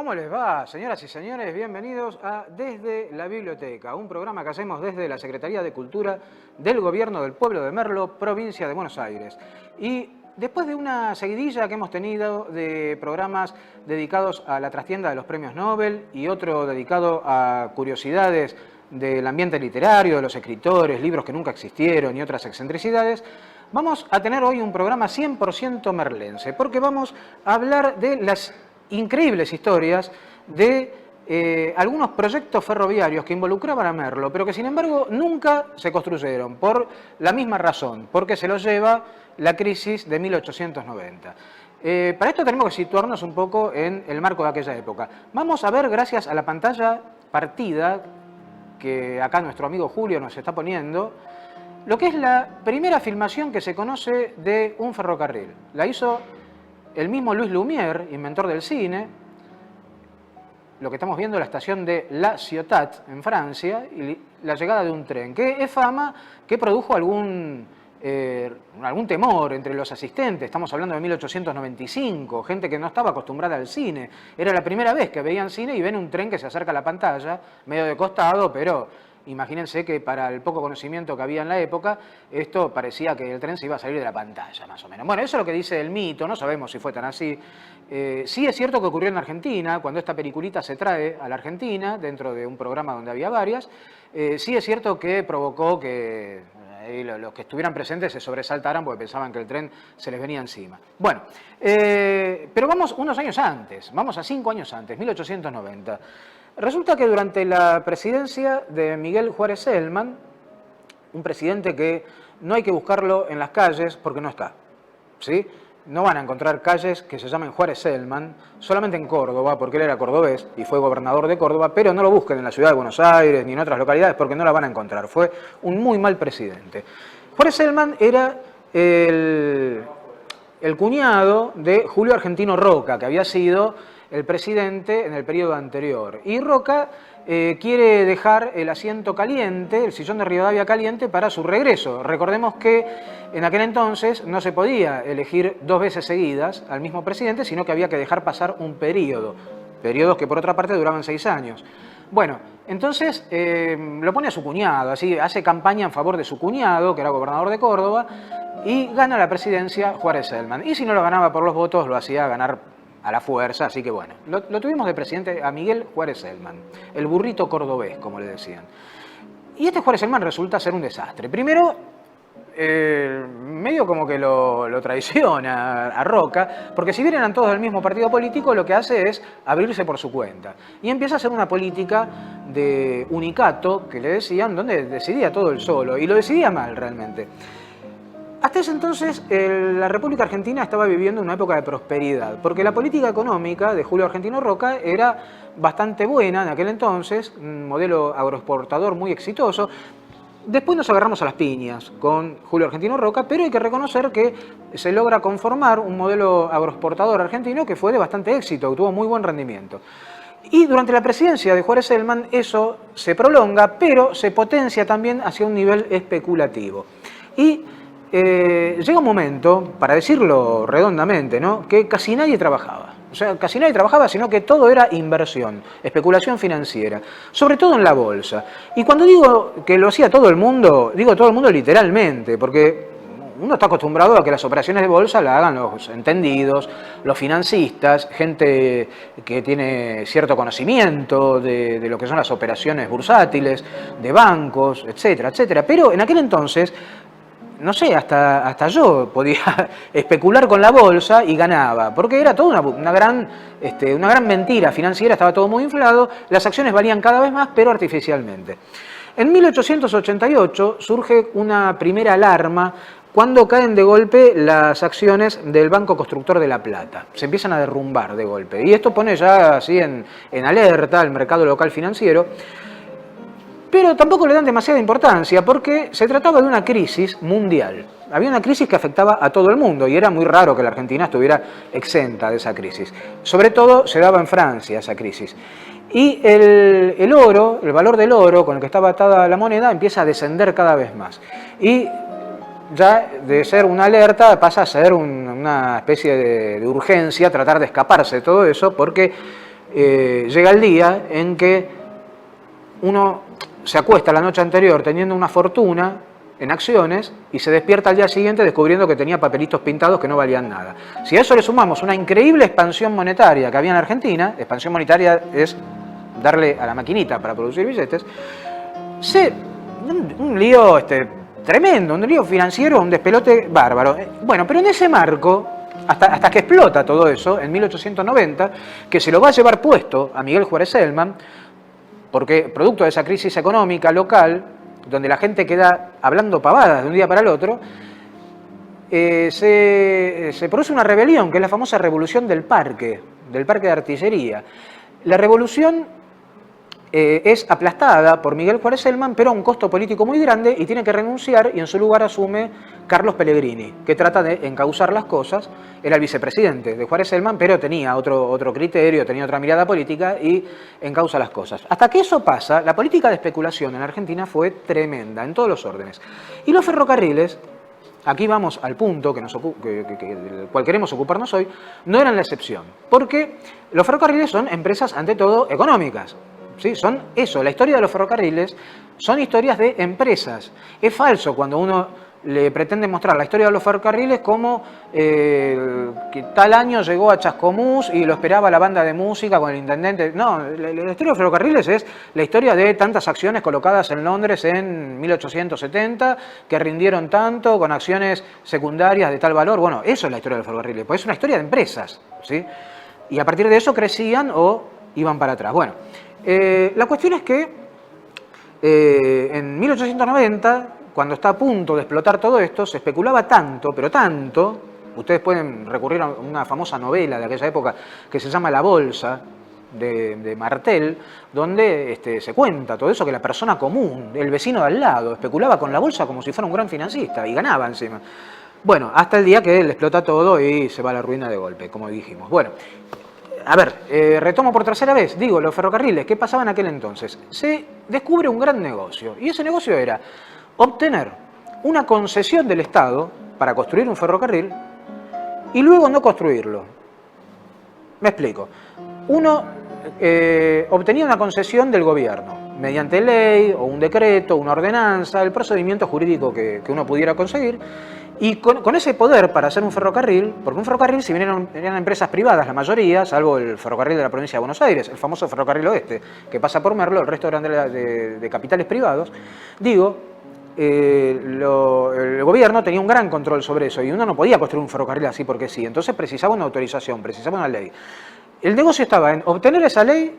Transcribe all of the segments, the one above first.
¿Cómo les va, señoras y señores? Bienvenidos a Desde la Biblioteca, un programa que hacemos desde la Secretaría de Cultura del Gobierno del Pueblo de Merlo, provincia de Buenos Aires. Y después de una seguidilla que hemos tenido de programas dedicados a la trastienda de los premios Nobel y otro dedicado a curiosidades del ambiente literario, de los escritores, libros que nunca existieron y otras excentricidades, vamos a tener hoy un programa 100% merlense, porque vamos a hablar de las increíbles historias de algunos proyectos ferroviarios que involucraban a Merlo, pero que sin embargo nunca se construyeron, por la misma razón, porque se los lleva la crisis de 1890. Para esto tenemos que situarnos un poco en el marco de aquella época. Vamos a ver, gracias a la pantalla partida, que acá nuestro amigo Julio nos está poniendo, lo que es la primera filmación que se conoce de un ferrocarril. La hizo el mismo Louis Lumière, inventor del cine. Lo que estamos viendo es la estación de La Ciotat, en Francia, y la llegada de un tren, que es fama que produjo algún temor entre los asistentes. Estamos hablando de 1895, gente que no estaba acostumbrada al cine. Era la primera vez que veían cine y ven un tren que se acerca a la pantalla, medio de costado, pero imagínense que para el poco conocimiento que había en la época, esto parecía que el tren se iba a salir de la pantalla, más o menos. Bueno, eso es lo que dice el mito, no sabemos si fue tan así. Sí es cierto que ocurrió en Argentina, cuando esta peliculita se trae a la Argentina, dentro de un programa donde había varias. Sí es cierto que provocó que los que estuvieran presentes se sobresaltaran porque pensaban que el tren se les venía encima. Bueno, pero vamos unos años antes, vamos a 5 años antes, 1890. Resulta que durante la presidencia de Miguel Juárez Celman, un presidente que no hay que buscarlo en las calles porque no está, ¿sí? No van a encontrar calles que se llamen Juárez Celman, solamente en Córdoba, porque él era cordobés y fue gobernador de Córdoba, pero no lo busquen en la ciudad de Buenos Aires ni en otras localidades porque no la van a encontrar. Fue un muy mal presidente. Juárez Celman era el cuñado de Julio Argentino Roca, que había sido el presidente en el periodo anterior. Y Roca quiere dejar el asiento caliente, el sillón de Rivadavia caliente, para su regreso. Recordemos que en aquel entonces no se podía elegir 2 veces seguidas al mismo presidente, sino que había que dejar pasar un periodo. Periodos que por otra parte duraban 6 años. Bueno, entonces lo pone a su cuñado, así hace campaña en favor de su cuñado, que era gobernador de Córdoba, y gana la presidencia Juárez Celman. Y si no lo ganaba por los votos, lo hacía ganar a la fuerza, así que bueno, lo tuvimos de presidente a Miguel Juárez Celman, el burrito cordobés, como le decían. Y este Juárez Celman resulta ser un desastre. Primero, medio como que lo traiciona a Roca, porque si bien eran todos del mismo partido político, lo que hace es abrirse por su cuenta. Y empieza a hacer una política de unicato, que le decían, donde decidía todo él solo, y lo decidía mal realmente. Hasta ese entonces, la República Argentina estaba viviendo una época de prosperidad, porque la política económica de Julio Argentino Roca era bastante buena en aquel entonces, un modelo agroexportador muy exitoso. Después nos agarramos a las piñas con Julio Argentino Roca, pero hay que reconocer que se logra conformar un modelo agroexportador argentino que fue de bastante éxito, que tuvo muy buen rendimiento. Y durante la presidencia de Juárez Celman eso se prolonga, pero se potencia también hacia un nivel especulativo. Y llega un momento, para decirlo redondamente, ¿no?, que casi nadie trabajaba. O sea, casi nadie trabajaba, sino que todo era inversión, especulación financiera, sobre todo en la bolsa. Y cuando digo que lo hacía todo el mundo, digo todo el mundo literalmente, porque uno está acostumbrado a que las operaciones de bolsa la hagan los entendidos, los financistas, gente que tiene cierto conocimiento de lo que son las operaciones bursátiles, de bancos, etcétera, etcétera. Pero en aquel entonces, no sé, hasta yo podía especular con la bolsa y ganaba, porque era toda una gran mentira financiera, estaba todo muy inflado, las acciones valían cada vez más, pero artificialmente. En 1888 surge una primera alarma cuando caen de golpe las acciones del Banco Constructor de La Plata. Se empiezan a derrumbar de golpe, y esto pone ya así en alerta al mercado local financiero. Pero tampoco le dan demasiada importancia porque se trataba de una crisis mundial. Había una crisis que afectaba a todo el mundo y era muy raro que la Argentina estuviera exenta de esa crisis. Sobre todo se daba en Francia esa crisis. Y el oro, el valor del oro con el que estaba atada la moneda empieza a descender cada vez más. Y ya de ser una alerta pasa a ser una especie de urgencia, tratar de escaparse de todo eso porque llega el día en que uno se acuesta la noche anterior teniendo una fortuna en acciones y se despierta al día siguiente descubriendo que tenía papelitos pintados que no valían nada. Si a eso le sumamos una increíble expansión monetaria que había en Argentina, expansión monetaria es darle a la maquinita para producir billetes, un lío tremendo, un lío financiero, un despelote bárbaro. Bueno, pero en ese marco, hasta que explota todo eso, en 1890, que se lo va a llevar puesto a Miguel Juárez Celman, porque producto de esa crisis económica local, donde la gente queda hablando pavadas de un día para el otro, se produce una rebelión, que es la famosa Revolución del Parque de Artillería. La revolución es aplastada por Miguel Juárez Celman, pero a un costo político muy grande, y tiene que renunciar, y en su lugar asume Carlos Pellegrini, que trata de encauzar las cosas. Era el vicepresidente de Juárez Celman, pero tenía otro criterio, tenía otra mirada política y encauza las cosas. Hasta que eso pasa, la política de especulación en Argentina fue tremenda, en todos los órdenes. Y los ferrocarriles, aquí vamos al punto del cual queremos ocuparnos hoy, no eran la excepción. Porque los ferrocarriles son empresas, ante todo, económicas. ¿Sí? Son eso, la historia de los ferrocarriles son historias de empresas. Es falso cuando uno le pretende mostrar la historia de los ferrocarriles como que tal año llegó a Chascomús y lo esperaba la banda de música con el intendente. No, la historia de los ferrocarriles es la historia de tantas acciones colocadas en Londres en 1870 que rindieron tanto, con acciones secundarias de tal valor. Bueno, eso es la historia de los ferrocarriles, pues es una historia de empresas, ¿sí? Y a partir de eso crecían o iban para atrás. Bueno, la cuestión es que en 1890, cuando está a punto de explotar todo esto, se especulaba tanto, pero tanto, ustedes pueden recurrir a una famosa novela de aquella época que se llama La Bolsa, de Martel, donde se cuenta todo eso, que la persona común, el vecino de al lado, especulaba con la bolsa como si fuera un gran financista y ganaba encima. Bueno, hasta el día que le explota todo y se va a la ruina de golpe, como dijimos. Bueno, a ver, retomo por tercera vez, digo, los ferrocarriles, ¿qué pasaba en aquel entonces? Se descubre un gran negocio, y ese negocio era obtener una concesión del Estado para construir un ferrocarril y luego no construirlo. Me explico. Uno obtenía una concesión del gobierno, mediante ley o un decreto, una ordenanza, el procedimiento jurídico que uno pudiera conseguir. Y con ese poder para hacer un ferrocarril, porque un ferrocarril, si bien eran empresas privadas la mayoría, salvo el ferrocarril de la provincia de Buenos Aires, el famoso ferrocarril oeste, que pasa por Merlo, el resto eran de capitales privados, digo, el gobierno tenía un gran control sobre eso y uno no podía construir un ferrocarril así porque sí, entonces precisaba una autorización, precisaba una ley. El negocio estaba en obtener esa ley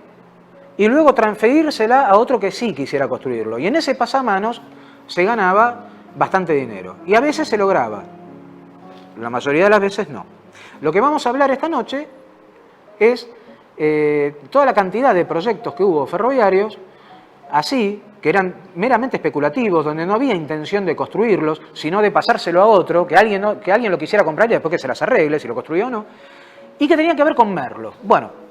y luego transferírsela a otro que sí quisiera construirlo, y en ese pasamanos se ganaba bastante dinero. Y a veces se lograba. La mayoría de las veces no. Lo que vamos a hablar esta noche es toda la cantidad de proyectos que hubo ferroviarios, así, que eran meramente especulativos, donde no había intención de construirlos, sino de pasárselo a otro, que alguien lo quisiera comprar y después que se las arregle, si lo construía o no, y que tenían que ver con Merlo. Bueno,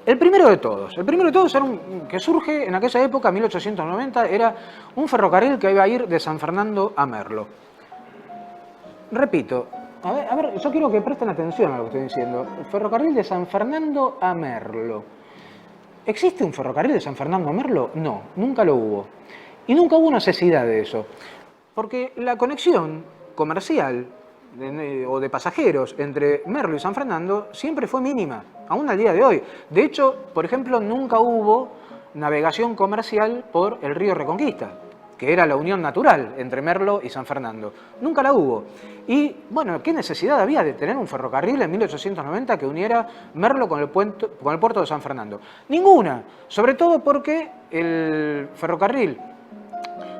el primero de todos era que surge en aquella época, 1890, era un ferrocarril que iba a ir de San Fernando a Merlo. Repito, a ver, yo quiero que presten atención a lo que estoy diciendo. El ferrocarril de San Fernando a Merlo. ¿Existe un ferrocarril de San Fernando a Merlo? No, nunca lo hubo. Y nunca hubo necesidad de eso. Porque la conexión comercial o de pasajeros entre Merlo y San Fernando siempre fue mínima, aún al día de hoy. De hecho, por ejemplo, nunca hubo navegación comercial por el río Reconquista, que era la unión natural entre Merlo y San Fernando. Nunca la hubo. Y, bueno, ¿qué necesidad había de tener un ferrocarril en 1890 que uniera Merlo con el puerto de San Fernando? Ninguna. Sobre todo porque el ferrocarril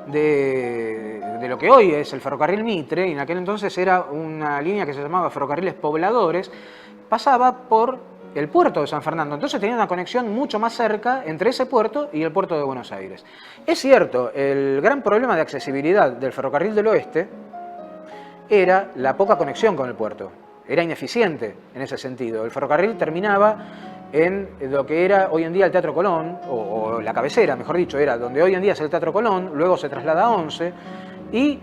de lo que hoy es el ferrocarril Mitre, y en aquel entonces era una línea que se llamaba Ferrocarriles Pobladores, pasaba por el puerto de San Fernando. Entonces tenía una conexión mucho más cerca entre ese puerto y el puerto de Buenos Aires. Es cierto, el gran problema de accesibilidad del ferrocarril del oeste era la poca conexión con el puerto. Era ineficiente en ese sentido. El ferrocarril terminaba en lo que era hoy en día el Teatro Colón, o la cabecera, mejor dicho, era donde hoy en día es el Teatro Colón, luego se traslada a Once, y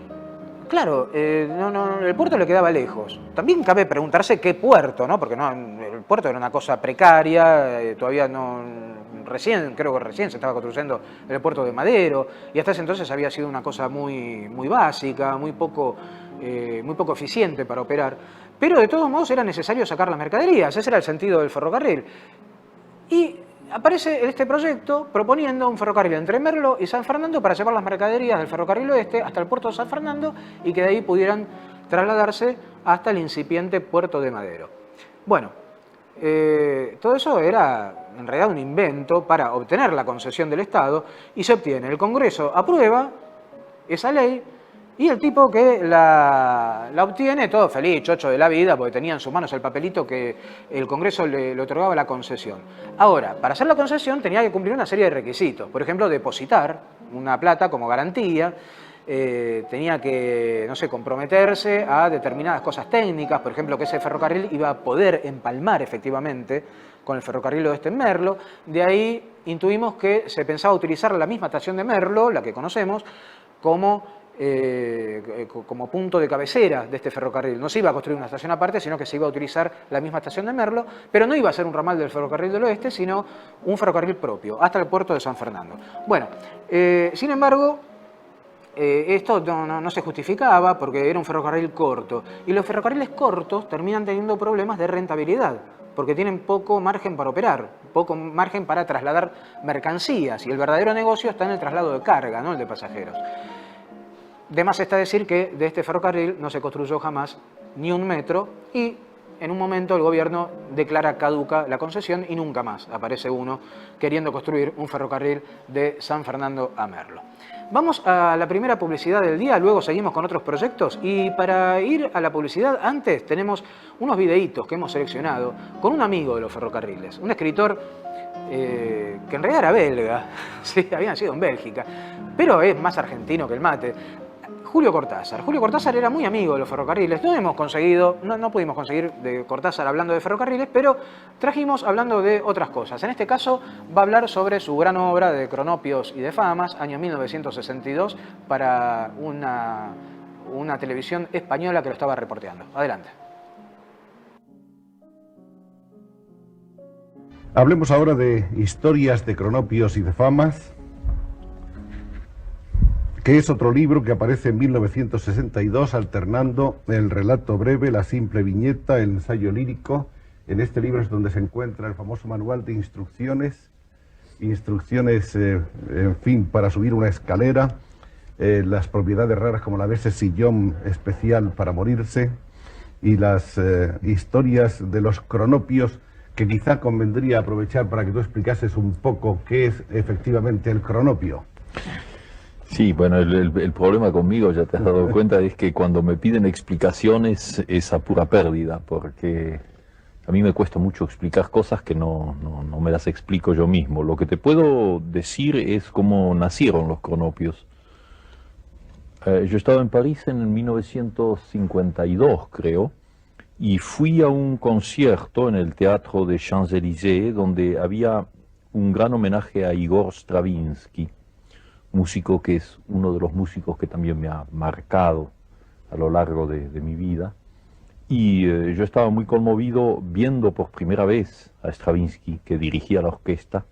claro, el puerto le quedaba lejos. También cabe preguntarse qué puerto, ¿no? Porque no, el puerto era una cosa precaria, todavía no, creo que recién se estaba construyendo el puerto de Madero, y hasta ese entonces había sido una cosa muy básica, muy poco eficiente para operar, pero de todos modos era necesario sacar las mercaderías, ese era el sentido del ferrocarril. Y aparece este proyecto proponiendo un ferrocarril entre Merlo y San Fernando para llevar las mercaderías del ferrocarril oeste hasta el puerto de San Fernando y que de ahí pudieran trasladarse hasta el incipiente puerto de Madero. Bueno, todo eso era en realidad un invento para obtener la concesión del Estado y se obtiene. El Congreso aprueba esa ley y el tipo que la obtiene, todo feliz, chocho de la vida, porque tenía en sus manos el papelito que el Congreso le otorgaba la concesión. Ahora, para hacer la concesión tenía que cumplir una serie de requisitos. Por ejemplo, depositar una plata como garantía, tenía que, no sé, comprometerse a determinadas cosas técnicas, por ejemplo, que ese ferrocarril iba a poder empalmar efectivamente con el ferrocarril oeste en Merlo. De ahí intuimos que se pensaba utilizar la misma estación de Merlo, la que conocemos, como punto de cabecera de este ferrocarril. No se iba a construir una estación aparte, sino que se iba a utilizar la misma estación de Merlo, pero no iba a ser un ramal del ferrocarril del oeste, sino un ferrocarril propio, hasta el puerto de San Fernando. Bueno, sin embargo, esto no se justificaba porque era un ferrocarril corto, y los ferrocarriles cortos terminan teniendo problemas de rentabilidad, porque tienen poco margen para operar, poco margen para trasladar mercancías, y el verdadero negocio está en el traslado de carga, no el de pasajeros. De más está decir que de este ferrocarril no se construyó jamás ni un metro y en un momento el gobierno declara caduca la concesión y nunca más aparece uno queriendo construir un ferrocarril de San Fernando a Merlo. Vamos a la primera publicidad del día, luego seguimos con otros proyectos y para ir a la publicidad antes tenemos unos videitos que hemos seleccionado con un amigo de los ferrocarriles, un escritor que en realidad era belga, sí, había nacido en Bélgica, pero es más argentino que el mate. Julio Cortázar. Julio Cortázar era muy amigo de los ferrocarriles. No pudimos conseguir de Cortázar hablando de ferrocarriles, pero trajimos hablando de otras cosas. En este caso va a hablar sobre su gran obra de Cronopios y de Famas, año 1962, para una televisión española que lo estaba reporteando. Adelante. Hablemos ahora de Historias de Cronopios y de Famas, que es otro libro que aparece en 1962 alternando el relato breve, la simple viñeta, el ensayo lírico. En este libro es donde se encuentra el famoso manual de instrucciones, en fin, para subir una escalera, las propiedades raras como la de ese sillón especial para morirse y las historias de los cronopios, que quizá convendría aprovechar para que tú explicases un poco qué es efectivamente el cronopio. Sí, bueno, el problema conmigo, ya te has dado cuenta, es que cuando me piden explicaciones es a pura pérdida, porque a mí me cuesta mucho explicar cosas que no me las explico yo mismo. Lo que te puedo decir es cómo nacieron los cronopios. Yo estaba en París en 1952, creo, y fui a un concierto en el Teatro de Champs-Élysées, donde había un gran homenaje a Igor Stravinsky, músico que es uno de los músicos que también me ha marcado a lo largo de mi vida. Y yo estaba muy conmovido viendo por primera vez a Stravinsky, que dirigía la orquesta,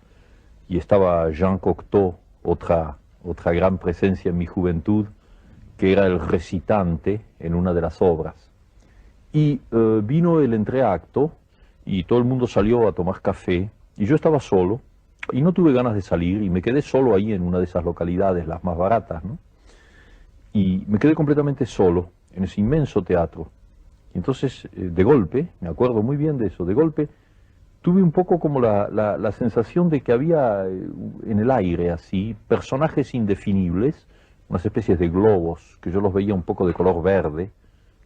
y estaba Jean Cocteau, otra gran presencia en mi juventud, que era el recitante en una de las obras. Y vino el entreacto, y todo el mundo salió a tomar café, y yo estaba solo, y no tuve ganas de salir, y me quedé solo ahí en una de esas localidades, las más baratas, ¿no? Y me quedé completamente solo en ese inmenso teatro. Y entonces, de golpe, me acuerdo muy bien de eso, de golpe, tuve un poco como la sensación de que había en el aire, así, personajes indefinibles, unas especies de globos, que yo los veía un poco de color verde,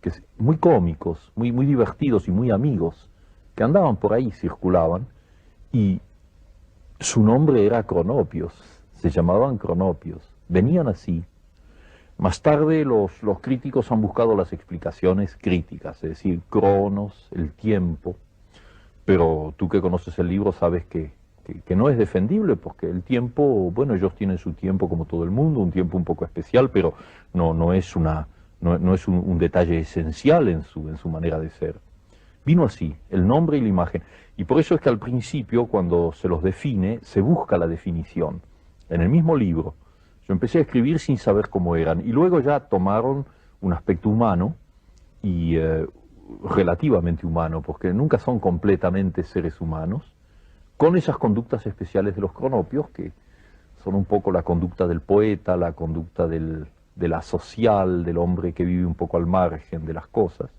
que muy cómicos, muy divertidos y muy amigos, que andaban por ahí, circulaban, y su nombre era Cronopios, se llamaban Cronopios, venían así. Más tarde los críticos han buscado las explicaciones críticas, es decir, Cronos, el tiempo, pero tú que conoces el libro sabes que no es defendible, porque el tiempo, bueno, ellos tienen su tiempo como todo el mundo, un tiempo un poco especial, pero no es un detalle esencial en su manera de ser. Vino así, el nombre y la imagen. Y por eso es que al principio, cuando se los define, se busca la definición. En el mismo libro, yo empecé a escribir sin saber cómo eran, y luego ya tomaron un aspecto humano, y relativamente humano, porque nunca son completamente seres humanos, con esas conductas especiales de los cronopios, que son un poco la conducta del poeta, la conducta de la social, del hombre que vive un poco al margen de las cosas,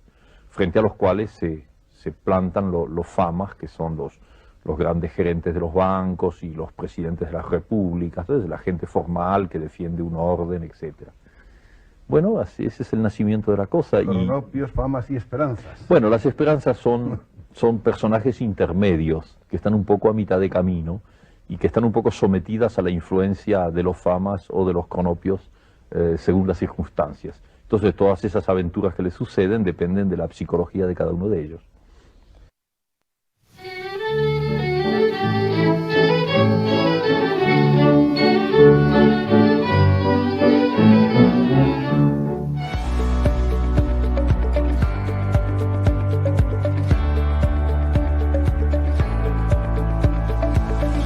frente a los cuales se plantan los famas, que son los grandes gerentes de los bancos y los presidentes de las repúblicas, entonces la gente formal que defiende un orden, etc. Bueno, así, ese es el nacimiento de la cosa. Cronopios, famas y esperanzas. Bueno, las esperanzas son personajes intermedios, que están un poco a mitad de camino, y que están un poco sometidas a la influencia de los famas o de los cronopios según las circunstancias. Entonces todas esas aventuras que les suceden dependen de la psicología de cada uno de ellos.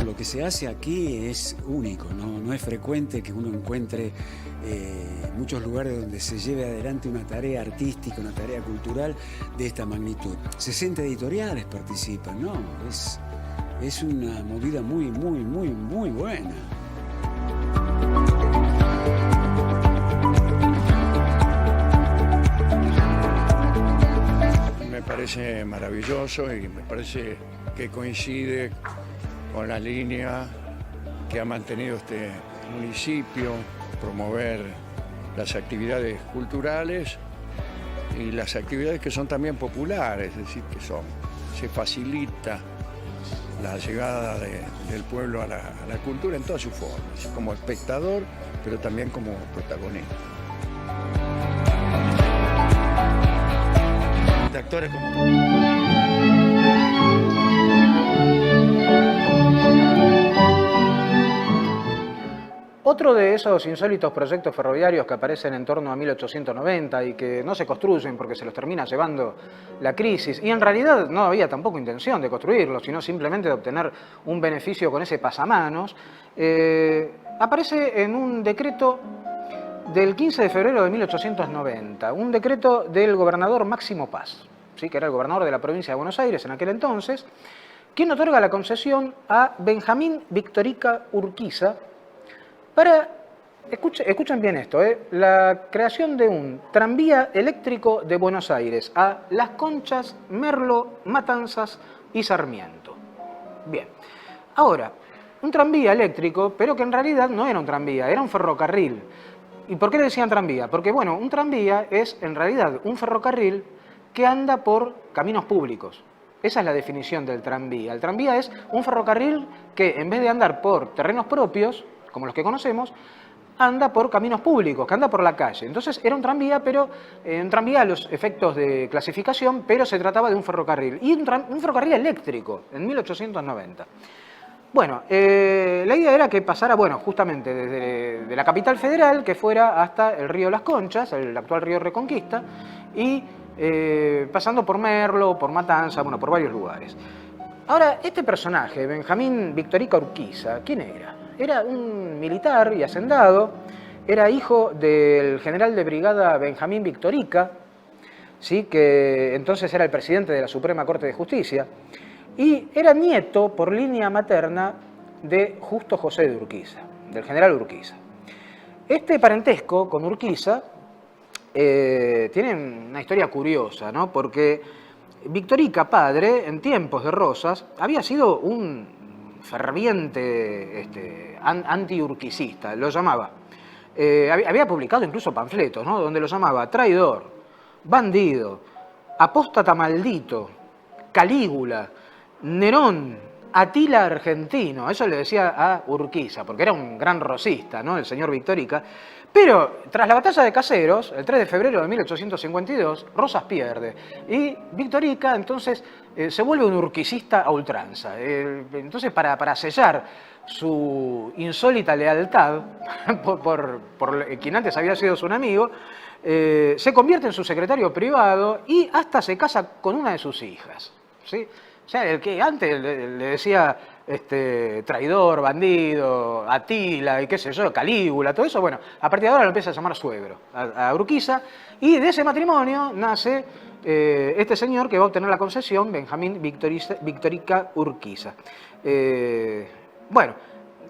Lo que se hace aquí es único, no es frecuente que uno encuentre muchos lugares donde se lleve adelante una tarea artística, una tarea cultural de esta magnitud. 60 editoriales participan, ¿no? Es una movida muy buena. Me parece maravilloso y me parece que coincide con la línea que ha mantenido este municipio, promover las actividades culturales y las actividades que son también populares, es decir, que se facilita la llegada del pueblo a la cultura en todas sus formas, como espectador, pero también como protagonista. De actores como... Otro de esos insólitos proyectos ferroviarios que aparecen en torno a 1890 y que no se construyen porque se los termina llevando la crisis, y en realidad no había tampoco intención de construirlos, sino simplemente de obtener un beneficio con ese pasamanos, aparece en un decreto del 15 de febrero de 1890, un decreto del gobernador Máximo Paz, ¿sí?, que era el gobernador de la provincia de Buenos Aires en aquel entonces, quien otorga la concesión a Benjamín Victorica Urquiza para, escuchen bien esto, la creación de un tranvía eléctrico de Buenos Aires a Las Conchas, Merlo, Matanzas y Sarmiento. Bien, ahora, un tranvía eléctrico, pero que en realidad no era un tranvía, era un ferrocarril. ¿Y por qué le decían tranvía? Porque, bueno, un tranvía es en realidad un ferrocarril que anda por caminos públicos. Esa es la definición del tranvía. El tranvía es un ferrocarril que, en vez de andar por terrenos propios, como los que conocemos, anda por caminos públicos, que anda por la calle. Entonces era un tranvía, pero un tranvía a los efectos de clasificación, pero se trataba de un ferrocarril. Y un ferrocarril eléctrico, en 1890. Bueno, la idea era que pasara, bueno, justamente desde la capital federal, que fuera hasta el río Las Conchas, el actual río Reconquista, y pasando por Merlo, por Matanza, bueno, por varios lugares. Ahora, este personaje, Benjamín Victorica Urquiza, ¿quién era? Era un militar y hacendado, era hijo del general de brigada Benjamín Victorica, ¿sí?, que entonces era el presidente de la Suprema Corte de Justicia, y era nieto por línea materna de Justo José de Urquiza, del general Urquiza. Este parentesco con Urquiza tiene una historia curiosa, ¿no?, porque Victorica, padre, en tiempos de Rosas, había sido un ferviente anti-urquicista, lo llamaba. Había publicado incluso panfletos, ¿no?, donde lo llamaba traidor, bandido, apóstata maldito, Calígula, Nerón, Atila argentino, eso le decía a Urquiza, porque era un gran rosista, ¿no? El señor Victorica. Pero tras la batalla de Caseros, el 3 de febrero de 1852, Rosas pierde. Y Victorica entonces se vuelve un urquicista a ultranza. Entonces, para sellar su insólita lealtad por quien antes había sido su enemigo, se convierte en su secretario privado y hasta se casa con una de sus hijas, ¿sí? O sea, el que antes le decía traidor, bandido, Atila y qué sé yo, Calígula, todo eso, bueno, a partir de ahora lo empieza a llamar suegro a Urquiza, y de ese matrimonio nace este señor que va a obtener la concesión, Benjamín Victorica Urquiza. Bueno,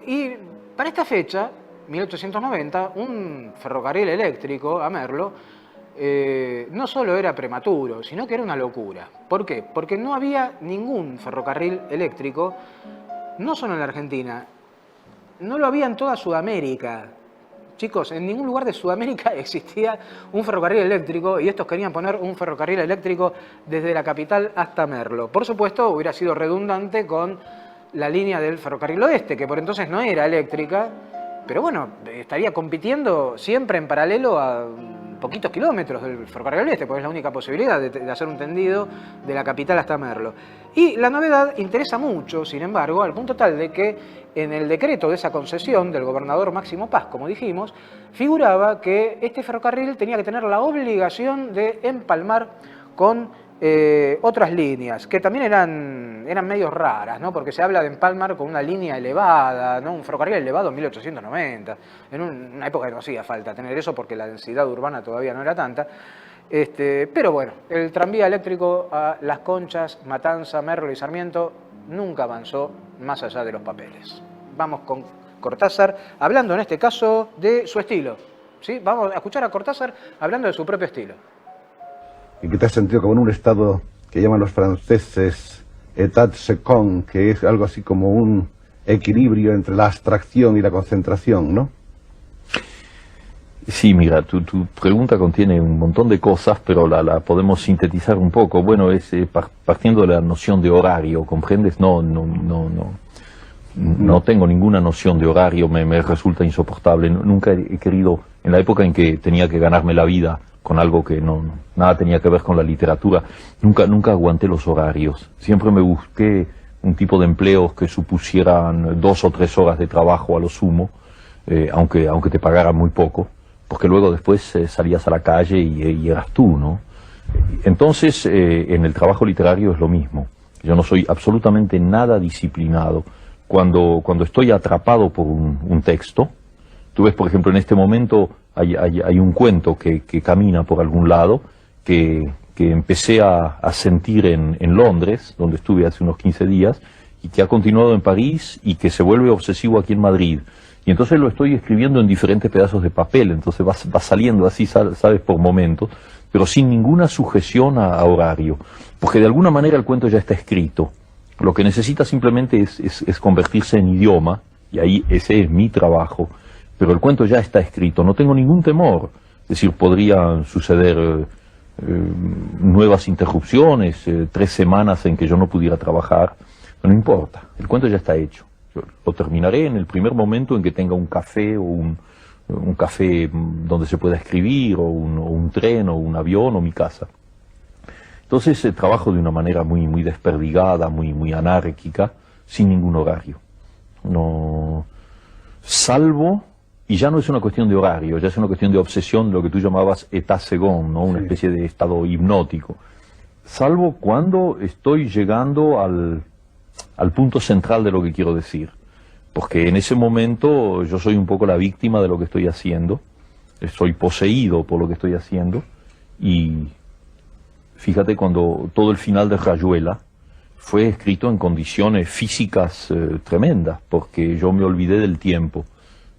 y para esta fecha, 1890, un ferrocarril eléctrico a Merlo no solo era prematuro, sino que era una locura. ¿Por qué? Porque no había ningún ferrocarril eléctrico, no solo en la Argentina, no lo había en toda Sudamérica. Chicos, en ningún lugar de Sudamérica existía un ferrocarril eléctrico y estos querían poner un ferrocarril eléctrico desde la capital hasta Merlo. Por supuesto, hubiera sido redundante con la línea del ferrocarril oeste, que por entonces no era eléctrica, pero bueno, estaría compitiendo siempre en paralelo a poquitos kilómetros del ferrocarril oeste, porque es la única posibilidad de hacer un tendido de la capital hasta Merlo. Y la novedad interesa mucho, sin embargo, al punto tal de que en el decreto de esa concesión del gobernador Máximo Paz, como dijimos, figuraba que este ferrocarril tenía que tener la obligación de empalmar con otras líneas, que también eran medio raras, ¿no? Porque se habla de empalmar con una línea elevada, ¿no? Un ferrocarril elevado en 1890, en una época que no hacía falta tener eso porque la densidad urbana todavía no era tanta. Pero bueno, el tranvía eléctrico a Las Conchas, Matanza, Merlo y Sarmiento nunca avanzó más allá de los papeles. Vamos con Cortázar, hablando en este caso de su estilo, ¿sí? Vamos a escuchar a Cortázar hablando de su propio estilo. Y que te has sentido como en un estado que llaman los franceses état second, que es algo así como un equilibrio entre la abstracción y la concentración, ¿no? Sí, mira, tu pregunta contiene un montón de cosas, pero la podemos sintetizar un poco. Bueno, es partiendo de la noción de horario, ¿comprendes? No tengo ninguna noción de horario, me resulta insoportable. Nunca he querido, en la época en que tenía que ganarme la vida con algo que nada tenía que ver con la literatura, nunca aguanté los horarios. Siempre me busqué un tipo de empleos que supusieran 2 o 3 horas de trabajo a lo sumo, aunque te pagaran muy poco, porque luego después salías a la calle y eras tú, ¿no? Entonces, en el trabajo literario es lo mismo. Yo no soy absolutamente nada disciplinado. Cuando estoy atrapado por un texto, tú ves, por ejemplo, en este momento hay un cuento que camina por algún lado, que empecé a sentir en Londres, donde estuve hace unos 15 días, y que ha continuado en París, y que se vuelve obsesivo aquí en Madrid. Y entonces lo estoy escribiendo en diferentes pedazos de papel, entonces va saliendo así, sabes, por momentos, pero sin ninguna sujeción a horario, porque de alguna manera el cuento ya está escrito. Lo que necesita simplemente es convertirse en idioma, y ahí ese es mi trabajo. Pero el cuento ya está escrito, no tengo ningún temor. Es decir, podrían suceder nuevas interrupciones, 3 semanas en que yo no pudiera trabajar, no importa, el cuento ya está hecho. Yo lo terminaré en el primer momento en que tenga un café o un café donde se pueda escribir, o un tren, o un avión, o mi casa. Entonces trabajo de una manera muy desperdigada, muy anárquica, sin ningún horario. No, salvo... Y ya no es una cuestión de horario, ya es una cuestión de obsesión, lo que tú llamabas état second, ¿no? Una especie de estado hipnótico. Salvo cuando estoy llegando al punto central de lo que quiero decir. Porque en ese momento yo soy un poco la víctima de lo que estoy haciendo, estoy poseído por lo que estoy haciendo, y fíjate, cuando todo el final de Rayuela fue escrito en condiciones físicas tremendas, porque yo me olvidé del tiempo.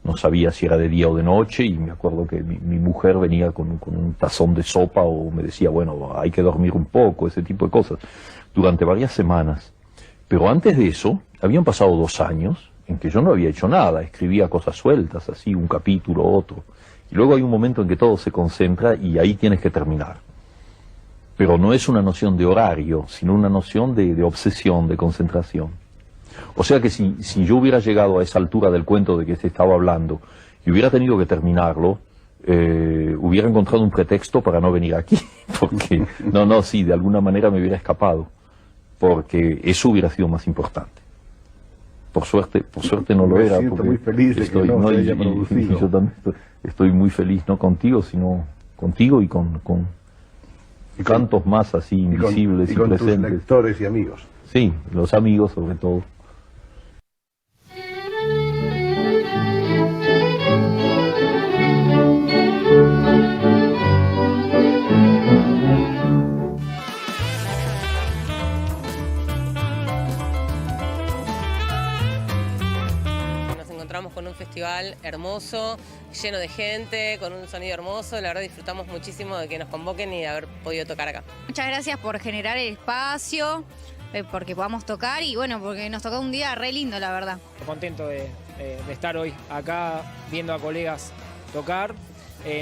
No sabía si era de día o de noche, y me acuerdo que mi mujer venía con un tazón de sopa, o me decía, bueno, hay que dormir un poco, ese tipo de cosas, durante varias semanas. Pero antes de eso, habían pasado 2 años en que yo no había hecho nada, escribía cosas sueltas, así, un capítulo, otro. Y luego hay un momento en que todo se concentra y ahí tienes que terminar. Pero no es una noción de horario, sino una noción de obsesión, de concentración. O sea que si yo hubiera llegado a esa altura del cuento de que se estaba hablando y hubiera tenido que terminarlo, hubiera encontrado un pretexto para no venir aquí, porque sí, de alguna manera me hubiera escapado, porque eso hubiera sido más importante. Por suerte no lo era. Siento muy feliz de que no se haya producido. Yo también estoy muy feliz, no contigo, sino contigo y con tantos más así invisibles y con presentes. Tus lectores y amigos. Sí, los amigos sobre todo. Con un festival hermoso, lleno de gente, con un sonido hermoso. La verdad disfrutamos muchísimo de que nos convoquen y de haber podido tocar acá. Muchas gracias por generar el espacio, porque podamos tocar y bueno, porque nos tocó un día re lindo, la verdad. Contento de estar hoy acá viendo a colegas tocar.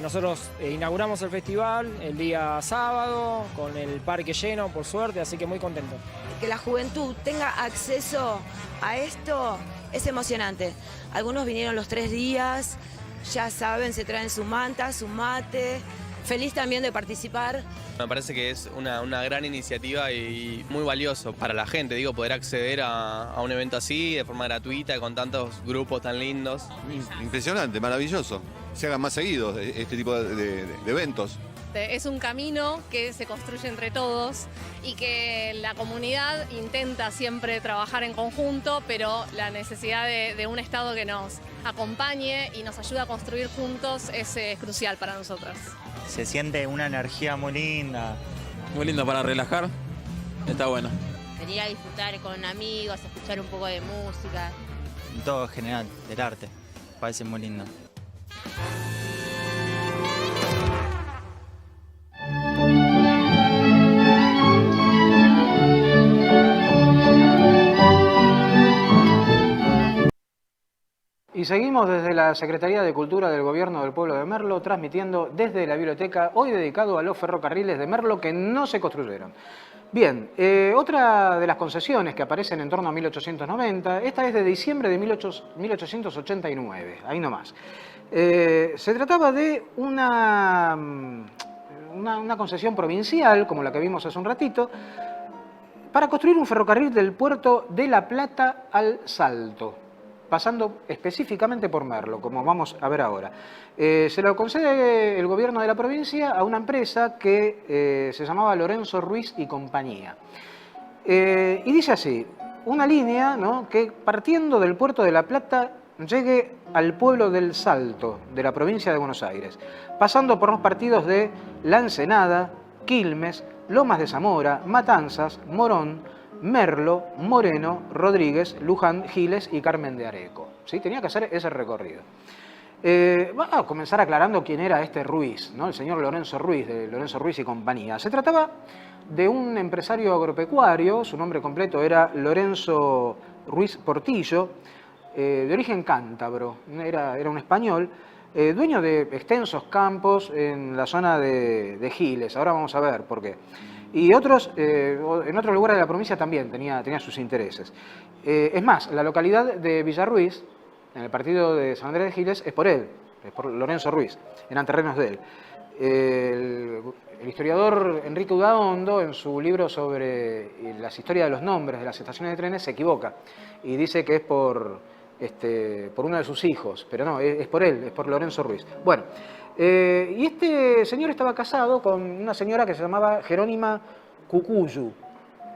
Nosotros inauguramos el festival el día sábado con el parque lleno, por suerte, así que muy contento. Que la juventud tenga acceso a esto es emocionante. Algunos vinieron los 3 días, ya saben, se traen su manta, su mate. Feliz también de participar. Me parece que es una gran iniciativa y muy valioso para la gente, poder acceder a un evento así de forma gratuita, con tantos grupos tan lindos. Impresionante, maravilloso. Se hagan más seguidos este tipo de eventos. Es un camino que se construye entre todos y que la comunidad intenta siempre trabajar en conjunto, pero la necesidad de un Estado que nos acompañe y nos ayude a construir juntos es crucial para nosotras. Se siente una energía muy linda. Muy linda para relajar, está bueno. Venir a disfrutar con amigos, escuchar un poco de música. Todo en general, del arte, parece muy lindo. Y seguimos desde la Secretaría de Cultura del Gobierno del Pueblo de Merlo, transmitiendo desde la biblioteca, hoy dedicado a los ferrocarriles de Merlo que no se construyeron. Bien, otra de las concesiones que aparecen en torno a 1890, esta es de diciembre de 1889, ahí nomás. Se trataba de una concesión provincial, como la que vimos hace un ratito, para construir un ferrocarril del puerto de La Plata al Salto, pasando específicamente por Merlo, como vamos a ver ahora. Se lo concede el gobierno de la provincia a una empresa que se llamaba Lorenzo Ruiz y Compañía. Y dice así, una línea, ¿no?, que partiendo del puerto de La Plata llegue al pueblo del Salto, de la provincia de Buenos Aires, pasando por los partidos de La Ensenada, Quilmes, Lomas de Zamora, Matanzas, Morón, Merlo, Moreno, Rodríguez, Luján, Giles y Carmen de Areco. ¿Sí? Tenía que hacer ese recorrido. Vamos a comenzar aclarando quién era este Ruiz, ¿no? El señor Lorenzo Ruiz, de Lorenzo Ruiz y Compañía. Se trataba de un empresario agropecuario, su nombre completo era Lorenzo Ruiz Portillo, de origen cántabro, era un español, dueño de extensos campos en la zona de Giles. Ahora vamos a ver por qué. Y otros, en otros lugares de la provincia también tenía sus intereses. Es más, la localidad de Villarruiz, en el partido de San Andrés de Giles, es por él, es por Lorenzo Ruiz, eran terrenos de él. El historiador Enrique Udaondo, en su libro sobre las historias de los nombres de las estaciones de trenes, se equivoca y dice que es por uno de sus hijos, pero no, es por él, es por Lorenzo Ruiz. Bueno, y este señor estaba casado con una señora que se llamaba Jerónima Cucuyu,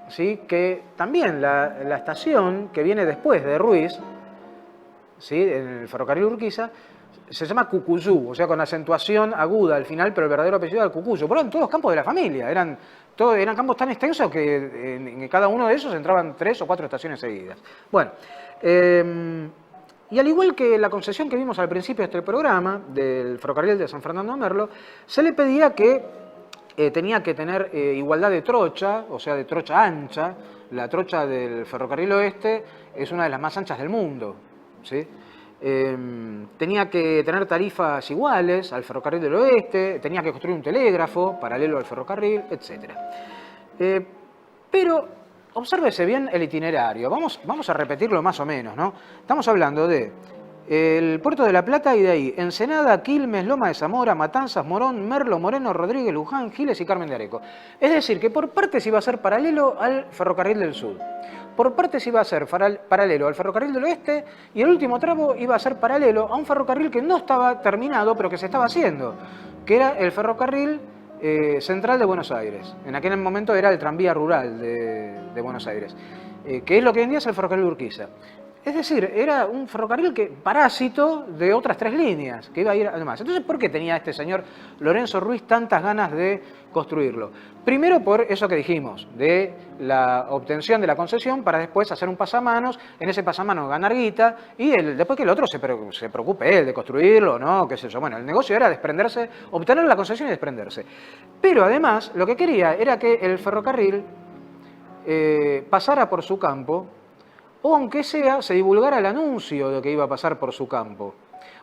¿sí? Que también la estación que viene después de Ruiz, ¿sí?, en el ferrocarril Urquiza, se llama Cucuyú, o sea, con acentuación aguda al final, pero el verdadero apellido era Cucuyo. Pero eran todos campos de la familia, eran campos tan extensos que en cada uno de esos entraban 3 o 4 estaciones seguidas. Bueno, y al igual que la concesión que vimos al principio de este programa, del ferrocarril de San Fernando de Merlo, se le pedía que tenía que tener igualdad de trocha, o sea, de trocha ancha. La trocha del ferrocarril oeste es una de las más anchas del mundo, ¿sí? Tenía que tener tarifas iguales al ferrocarril del oeste, tenía que construir un telégrafo paralelo al ferrocarril, etc. Pero obsérvese bien el itinerario. Vamos a repetirlo más o menos, ¿no? Estamos hablando de el Puerto de la Plata y de ahí Ensenada, Quilmes, Loma de Zamora, Matanzas, Morón, Merlo, Moreno, Rodríguez, Luján, Giles y Carmen de Areco. Es decir, que por partes iba a ser paralelo al Ferrocarril del Sur. Por partes iba a ser paralelo al Ferrocarril del Oeste y el último tramo iba a ser paralelo a un ferrocarril que no estaba terminado, pero que se estaba haciendo, que era el Ferrocarril Central de Buenos Aires. En aquel momento era el tranvía rural de Buenos Aires, que es lo que hoy en día es el Ferrocarril Urquiza. Es decir, era un ferrocarril parásito de otras 3 líneas, que iba a ir además. Entonces, ¿por qué tenía este señor Lorenzo Ruiz tantas ganas de construirlo? Primero por eso que dijimos, de la obtención de la concesión para después hacer un pasamanos, en ese pasamanos ganar guita, y después que el otro se preocupe él de construirlo, ¿no? Qué sé yo. Bueno, el negocio era desprenderse, obtener la concesión y desprenderse. Pero además, lo que quería era que el ferrocarril pasara por su campo, o aunque sea, se divulgara el anuncio de que iba a pasar por su campo,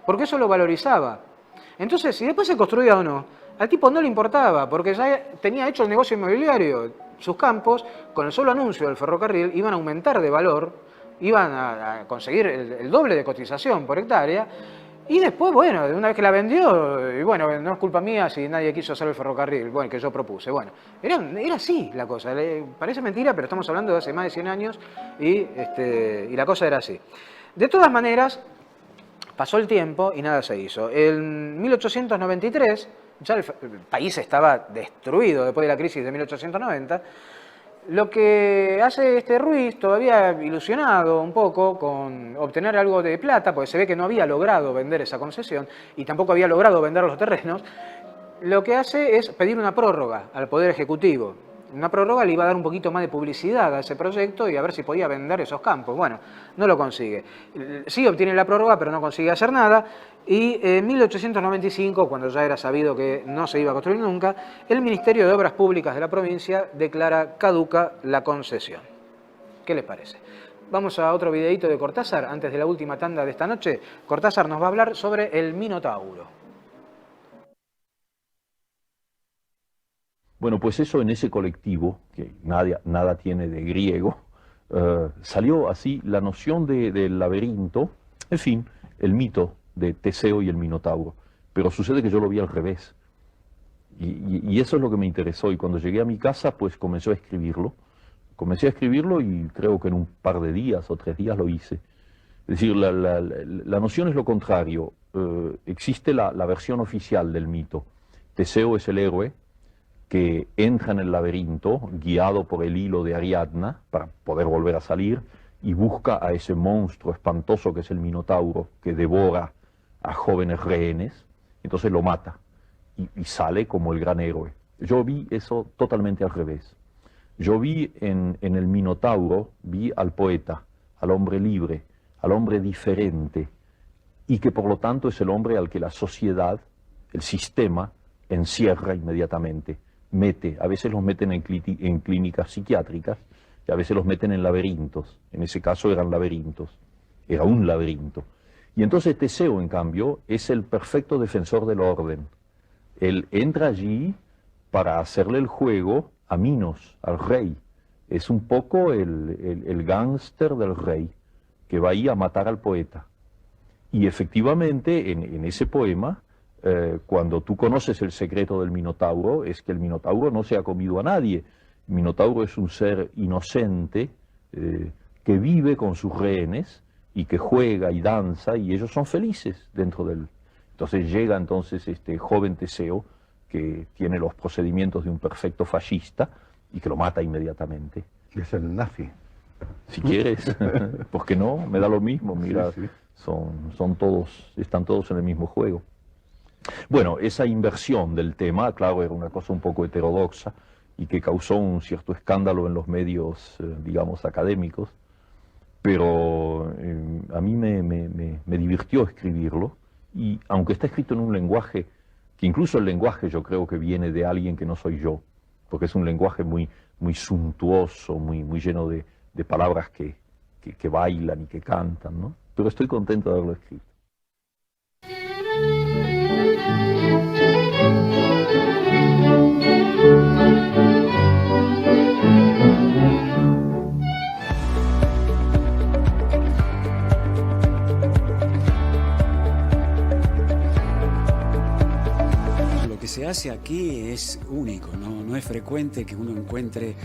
porque eso lo valorizaba. Entonces, si después se construía o no, al tipo no le importaba, porque ya tenía hecho el negocio inmobiliario. Sus campos, con el solo anuncio del ferrocarril, iban a aumentar de valor, iban a conseguir el doble de cotización por hectárea, y después, bueno, una vez que la vendió, y bueno, no es culpa mía si nadie quiso hacer el ferrocarril, bueno, que yo propuse. Bueno, era así la cosa. Parece mentira, pero estamos hablando de hace más de 100 años y la cosa era así. De todas maneras, pasó el tiempo y nada se hizo. En 1893, ya el país estaba destruido después de la crisis de 1890, lo que hace Ruiz, todavía ilusionado un poco con obtener algo de plata, porque se ve que no había logrado vender esa concesión y tampoco había logrado vender los terrenos, lo que hace es pedir una prórroga al Poder Ejecutivo. Una prórroga le iba a dar un poquito más de publicidad a ese proyecto y a ver si podía vender esos campos. Bueno, no lo consigue. Sí obtiene la prórroga, pero no consigue hacer nada. Y en 1895, cuando ya era sabido que no se iba a construir nunca, el Ministerio de Obras Públicas de la provincia declara caduca la concesión. ¿Qué les parece? Vamos a otro videíto de Cortázar, antes de la última tanda de esta noche. Cortázar nos va a hablar sobre el Minotauro. Bueno, pues eso en ese colectivo, que nada tiene de griego, salió así la noción del laberinto, en fin, el mito de Teseo y el Minotauro. Pero sucede que yo lo vi al revés. Y eso es lo que me interesó. Y cuando llegué a mi casa, pues comencé a escribirlo. Comencé a escribirlo y creo que en un par de días o 3 días lo hice. Es decir, la noción es lo contrario. Existe la versión oficial del mito. Teseo es el héroe que entra en el laberinto, guiado por el hilo de Ariadna, para poder volver a salir, y busca a ese monstruo espantoso que es el Minotauro, que devora a jóvenes rehenes, entonces lo mata, y sale como el gran héroe. Yo vi eso totalmente al revés. Yo vi en el Minotauro, vi al poeta, al hombre libre, al hombre diferente, y que por lo tanto es el hombre al que la sociedad, el sistema, encierra inmediatamente. A veces los meten en clínicas psiquiátricas y a veces los meten en laberintos. En ese caso eran laberintos, era un laberinto. Y entonces Teseo, en cambio, es el perfecto defensor del orden. Él entra allí para hacerle el juego a Minos, al rey. Es un poco el gángster del rey, que va ahí a matar al poeta. Y efectivamente, en ese poema, cuando tú conoces el secreto del Minotauro, es que el Minotauro no se ha comido a nadie. El Minotauro es un ser inocente que vive con sus rehenes y que juega y danza y ellos son felices dentro de él. Entonces llega este joven Teseo que tiene los procedimientos de un perfecto fascista y que lo mata inmediatamente. Es el nazi. Si quieres, ¿por qué no? Me da lo mismo, mira, sí. Están todos en el mismo juego. Bueno, esa inversión del tema, claro, era una cosa un poco heterodoxa y que causó un cierto escándalo en los medios, digamos, académicos, pero a mí me divirtió escribirlo, y aunque está escrito en un lenguaje, que incluso el lenguaje yo creo que viene de alguien que no soy yo, porque es un lenguaje muy suntuoso, muy lleno de palabras que bailan y que cantan, ¿no? Pero estoy contento de haberlo escrito. hace aquí es único, no es frecuente que uno encuentre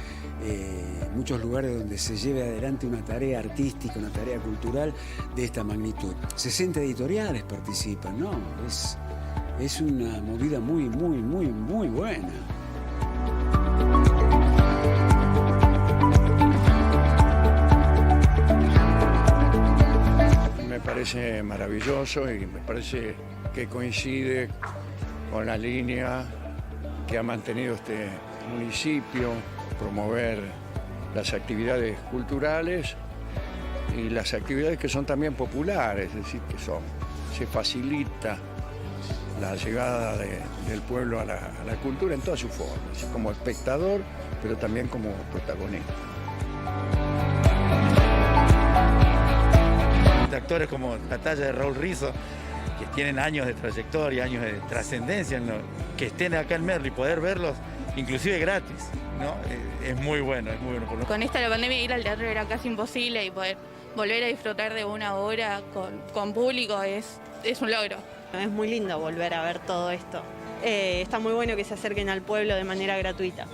muchos lugares donde se lleve adelante una tarea artística, una tarea cultural de esta magnitud. 60 editoriales participan, ¿no? Es una movida muy buena. Me parece maravilloso y me parece que coincide con la línea que ha mantenido este municipio, promover las actividades culturales y las actividades que son también populares, es decir, que se facilita la llegada del pueblo a la cultura en todas sus formas, como espectador, pero también como protagonista. Actores como la talla de Raúl Rizzo, que tienen años de trayectoria, años de trascendencia, ¿no? Que estén acá en Merlo y poder verlos, inclusive gratis, ¿no? Es muy bueno, es muy bueno. Con esta la pandemia ir al teatro era casi imposible y poder volver a disfrutar de una obra con público es un logro. Es muy lindo volver a ver todo esto. Está muy bueno que se acerquen al pueblo de manera gratuita.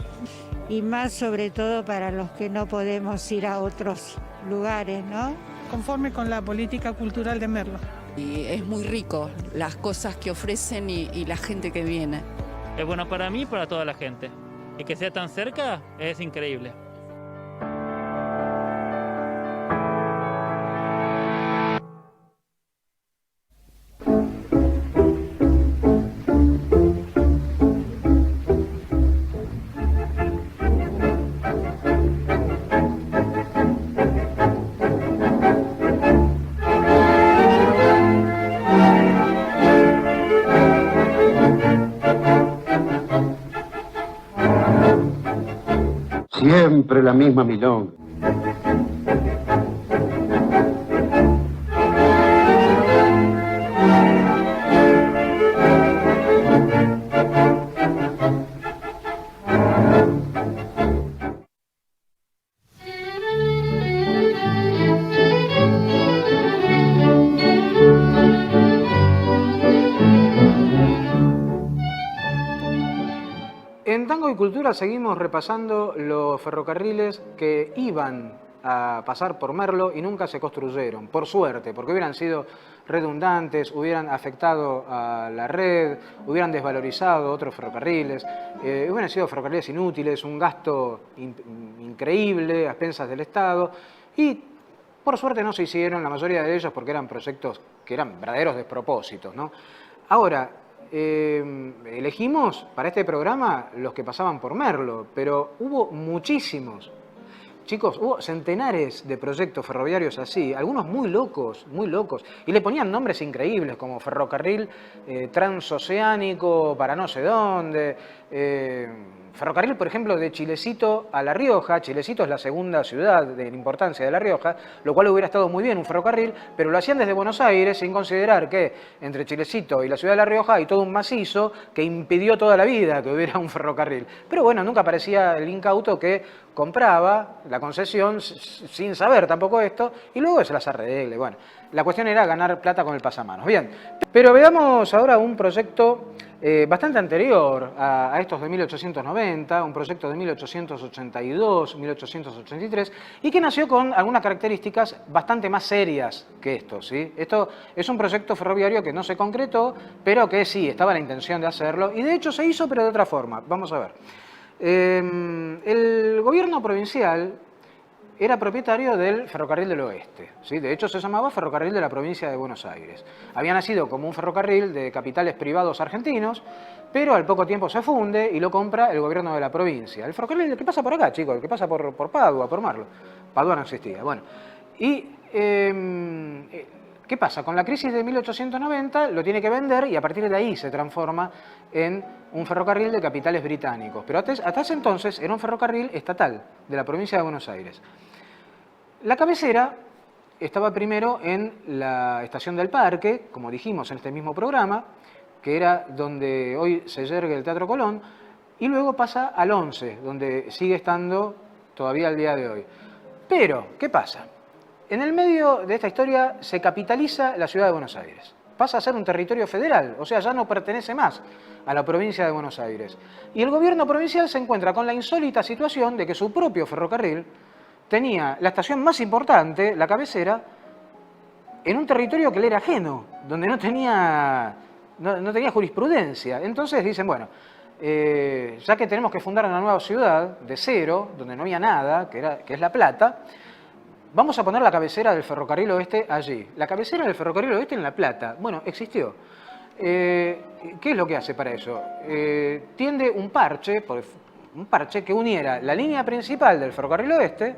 Y más sobre todo para los que no podemos ir a otros lugares, ¿no? Conforme con la política cultural de Merlo. Y es muy rico las cosas que ofrecen y la gente que viene. Es bueno para mí y para toda la gente. Y que sea tan cerca es increíble. Siempre la misma milonga. En Tango y Cultura seguimos repasando los ferrocarriles que iban a pasar por Merlo y nunca se construyeron, por suerte, porque hubieran sido redundantes, hubieran afectado a la red, hubieran desvalorizado otros ferrocarriles, hubieran sido ferrocarriles inútiles, un gasto increíble a expensas del Estado y por suerte no se hicieron, la mayoría de ellos porque eran proyectos que eran verdaderos despropósitos, ¿no? Ahora, elegimos para este programa los que pasaban por Merlo, pero hubo muchísimos. Chicos, hubo centenares de proyectos ferroviarios así, algunos muy locos, y le ponían nombres increíbles como ferrocarril transoceánico para no sé dónde, ferrocarril, por ejemplo, de Chilecito a La Rioja. Chilecito es la segunda ciudad de importancia de La Rioja, lo cual hubiera estado muy bien un ferrocarril, pero lo hacían desde Buenos Aires sin considerar que entre Chilecito y la ciudad de La Rioja hay todo un macizo que impidió toda la vida que hubiera un ferrocarril. Pero bueno, nunca aparecía el incauto que compraba la concesión sin saber tampoco esto y luego se las arregle. Bueno, la cuestión era ganar plata con el pasamanos. Bien, pero veamos ahora un proyecto bastante anterior a estos de 1890, un proyecto de 1882, 1883, y que nació con algunas características bastante más serias que esto, ¿sí? Esto es un proyecto ferroviario que no se concretó, pero que sí, estaba la intención de hacerlo, y de hecho se hizo, pero de otra forma. Vamos a ver. El gobierno provincial era propietario del Ferrocarril del Oeste, ¿sí? De hecho se llamaba Ferrocarril de la Provincia de Buenos Aires. Había nacido como un ferrocarril de capitales privados argentinos, pero al poco tiempo se funde y lo compra el gobierno de la provincia. El ferrocarril que pasa por acá, chicos, el que pasa por Padua, por Merlo. Padua no existía, bueno. Y ¿qué pasa? Con la crisis de 1890 lo tiene que vender y a partir de ahí se transforma en un ferrocarril de capitales británicos. Pero hasta ese entonces era un ferrocarril estatal de la provincia de Buenos Aires. La cabecera estaba primero en la estación del Parque, como dijimos en este mismo programa, que era donde hoy se yergue el Teatro Colón, y luego pasa al 11, donde sigue estando todavía al día de hoy. Pero, ¿qué pasa? En el medio de esta historia se capitaliza la ciudad de Buenos Aires. pasa a ser un territorio federal, o sea, ya no pertenece más a la provincia de Buenos Aires. Y el gobierno provincial se encuentra con la insólita situación de que su propio ferrocarril tenía la estación más importante, la cabecera, en un territorio que le era ajeno, donde no tenía jurisprudencia. Entonces dicen, bueno, ya que tenemos que fundar una nueva ciudad de cero, donde no había nada, que es La Plata, vamos a poner la cabecera del ferrocarril oeste allí. La cabecera del ferrocarril oeste en La Plata, bueno, existió. ¿Qué es lo que hace para eso? Tiende un parche que uniera la línea principal del ferrocarril oeste,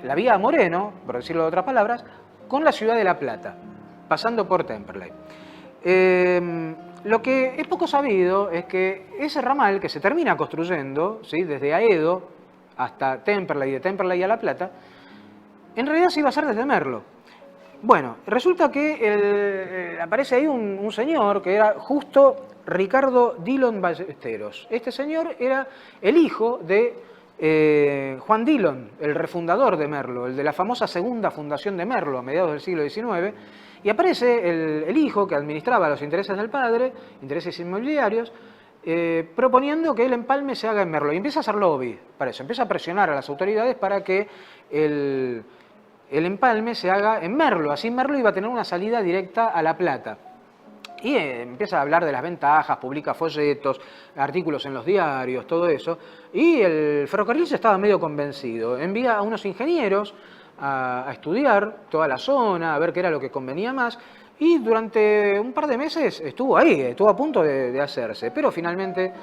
la vía Moreno, por decirlo de otras palabras, con la ciudad de La Plata, pasando por Temperley. Lo que es poco sabido es que ese ramal que se termina construyendo, ¿sí?, desde Aedo hasta Temperley, de Temperley a La Plata, en realidad se iba a hacer desde Merlo. Bueno, resulta que aparece ahí un señor que era justo Ricardo Dillon Ballesteros. Este señor era el hijo de Juan Dillon, el refundador de Merlo, el de la famosa segunda fundación de Merlo a mediados del siglo XIX, y aparece el hijo que administraba los intereses del padre, intereses inmobiliarios, proponiendo que el empalme se haga en Merlo, y empieza a hacer lobby para eso, empieza a presionar a las autoridades para que el empalme se haga en Merlo, así Merlo iba a tener una salida directa a La Plata. Y empieza a hablar de las ventajas, publica folletos, artículos en los diarios, todo eso. Y el ferrocarril se estaba medio convencido. Envía a unos ingenieros a estudiar toda la zona, a ver qué era lo que convenía más. Y durante un par de meses estuvo ahí, estuvo a punto de hacerse. Pero finalmente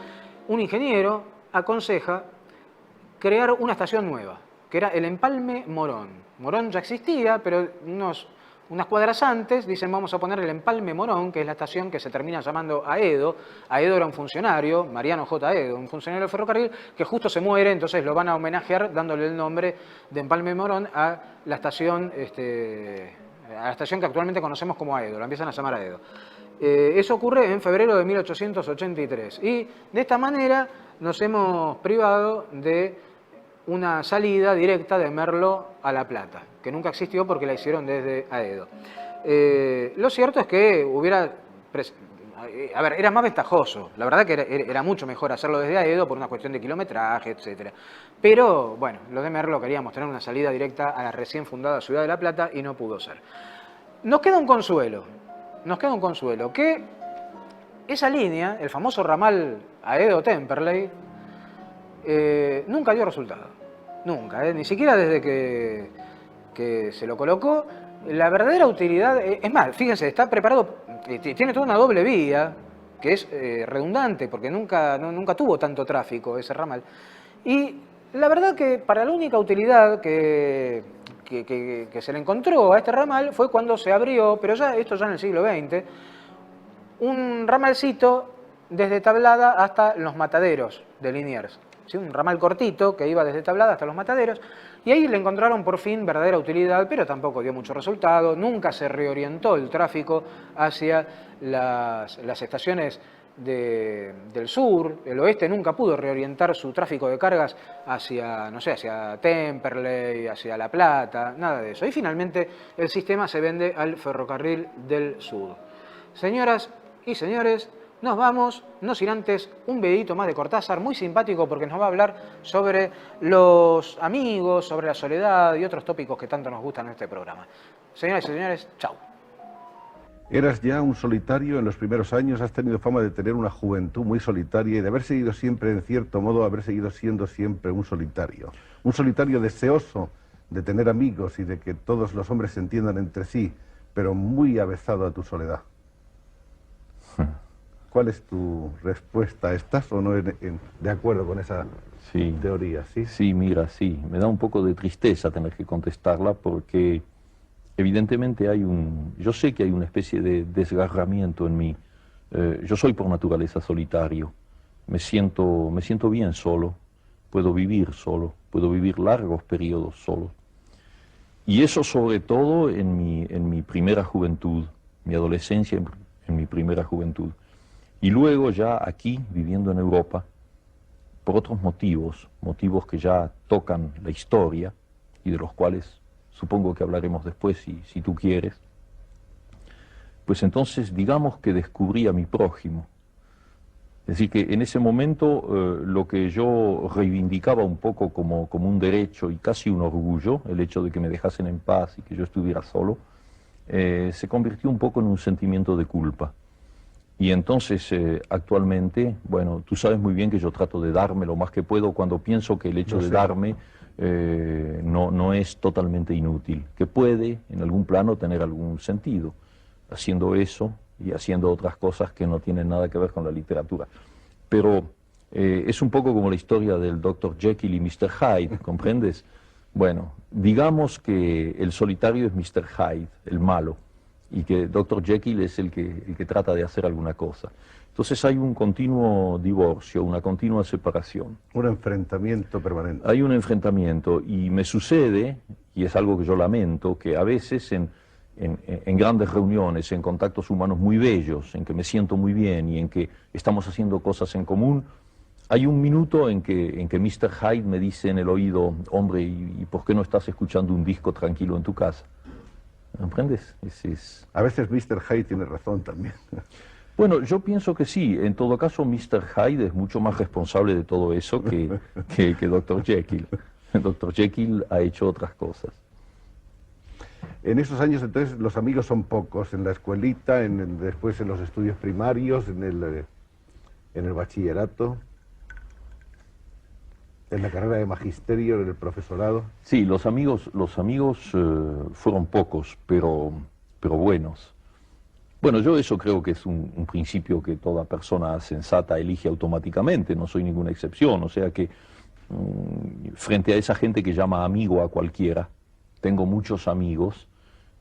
un ingeniero aconseja crear una estación nueva, que era el empalme Morón. Morón ya existía, pero unas cuadras antes dicen vamos a poner el empalme Morón, que es la estación que se termina llamando Aedo. Aedo era un funcionario, Mariano J. Aedo, un funcionario del ferrocarril que justo se muere, entonces lo van a homenajear dándole el nombre de empalme Morón a la estación que actualmente conocemos como Aedo, la empiezan a llamar Aedo. Eso ocurre en febrero de 1883 y de esta manera nos hemos privado de una salida directa de Merlo a La Plata, que nunca existió porque la hicieron desde Aedo. Lo cierto es que era más ventajoso, la verdad que era mucho mejor hacerlo desde Aedo por una cuestión de kilometraje, etc. Pero, bueno, los de Merlo queríamos tener una salida directa a la recién fundada ciudad de La Plata y no pudo ser. Nos queda un consuelo, que esa línea, el famoso ramal Aedo-Temperley, nunca dio resultado. Nunca, ni siquiera desde que se lo colocó. La verdadera utilidad, es más, fíjense, está preparado, tiene toda una doble vía, que es redundante, porque nunca tuvo tanto tráfico ese ramal. Y la verdad que para la única utilidad que se le encontró a este ramal fue cuando se abrió, pero esto ya en el siglo XX, un ramalcito desde Tablada hasta Los Mataderos de Liniers. ¿Sí? Un ramal cortito que iba desde Tablada hasta Los Mataderos, y ahí le encontraron por fin verdadera utilidad, pero tampoco dio mucho resultado. Nunca se reorientó el tráfico hacia las estaciones del sur. El oeste nunca pudo reorientar su tráfico de cargas hacia, no sé, hacia Temperley, hacia La Plata, nada de eso. Y finalmente el sistema se vende al Ferrocarril del Sud. Señoras y señores, nos vamos, no sin antes un videito más de Cortázar, muy simpático porque nos va a hablar sobre los amigos, sobre la soledad y otros tópicos que tanto nos gustan en este programa. Señoras y señores, chao. Eras ya un solitario en los primeros años, has tenido fama de tener una juventud muy solitaria y de haber seguido siempre, en cierto modo, haber seguido siendo siempre un solitario deseoso de tener amigos y de que todos los hombres se entiendan entre sí, pero muy avezado a tu soledad. ¿Cuál es tu respuesta? ¿Estás o no de acuerdo con esa teoría? ¿Sí? Sí, mira, sí. Me da un poco de tristeza tener que contestarla porque evidentemente yo sé que hay una especie de desgarramiento en mí. Yo soy por naturaleza solitario. Me siento bien solo. Puedo vivir largos periodos solo. Y eso sobre todo en mi primera juventud, mi adolescencia en mi primera juventud. Y luego ya aquí, viviendo en Europa, por otros motivos que ya tocan la historia y de los cuales supongo que hablaremos después si tú quieres, pues entonces digamos que descubrí a mi prójimo. Es decir, que en ese momento lo que yo reivindicaba un poco como un derecho y casi un orgullo, el hecho de que me dejasen en paz y que yo estuviera solo, se convirtió un poco en un sentimiento de culpa. Y entonces actualmente, bueno, tú sabes muy bien que yo trato de darme lo más que puedo cuando pienso que el hecho de darme no es totalmente inútil, que puede en algún plano tener algún sentido, haciendo eso y haciendo otras cosas que no tienen nada que ver con la literatura. Pero es un poco como la historia del Dr. Jekyll y Mr. Hyde, ¿comprendes? Bueno, digamos que el solitario es Mr. Hyde, el malo, y que Dr. Jekyll es el que trata de hacer alguna cosa. Entonces hay un continuo divorcio, una continua separación. Un enfrentamiento permanente. Hay un enfrentamiento y me sucede, y es algo que yo lamento, que a veces en grandes reuniones, en contactos humanos muy bellos, en que me siento muy bien y en que estamos haciendo cosas en común, hay un minuto en que Mr. Hyde me dice en el oído, hombre, ¿y por qué no estás escuchando un disco tranquilo en tu casa? ¿Comprendes? A veces Mr. Hyde tiene razón también. Bueno, yo pienso que sí. En todo caso, Mr. Hyde es mucho más responsable de todo eso que Dr. Jekyll. Dr. Jekyll ha hecho otras cosas. En esos años entonces los amigos son pocos, en la escuelita, después en los estudios primarios, en el bachillerato, en la carrera de magisterio, en el profesorado. Sí, los amigos fueron pocos, pero buenos. Bueno, yo eso creo que es un principio que toda persona sensata elige automáticamente, no soy ninguna excepción, o sea que frente a esa gente que llama amigo a cualquiera, tengo muchos amigos.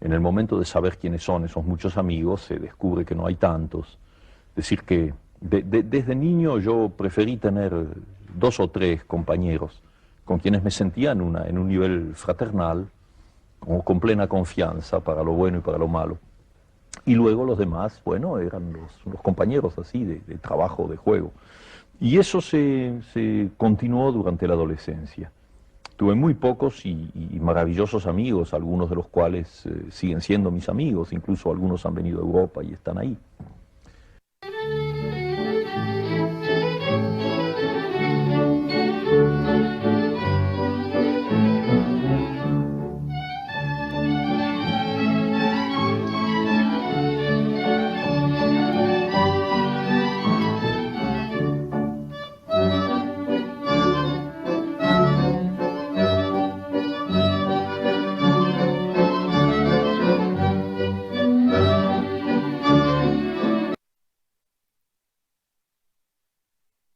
En el momento de saber quiénes son esos muchos amigos, se descubre que no hay tantos. Es decir, que desde niño yo preferí tener 2 o 3 compañeros con quienes me sentía en un nivel fraternal, con plena confianza para lo bueno y para lo malo. Y luego los demás, bueno, eran los compañeros así de trabajo, de juego. Y eso se continuó durante la adolescencia. Tuve muy pocos y maravillosos amigos, algunos de los cuales siguen siendo mis amigos, incluso algunos han venido a Europa y están ahí.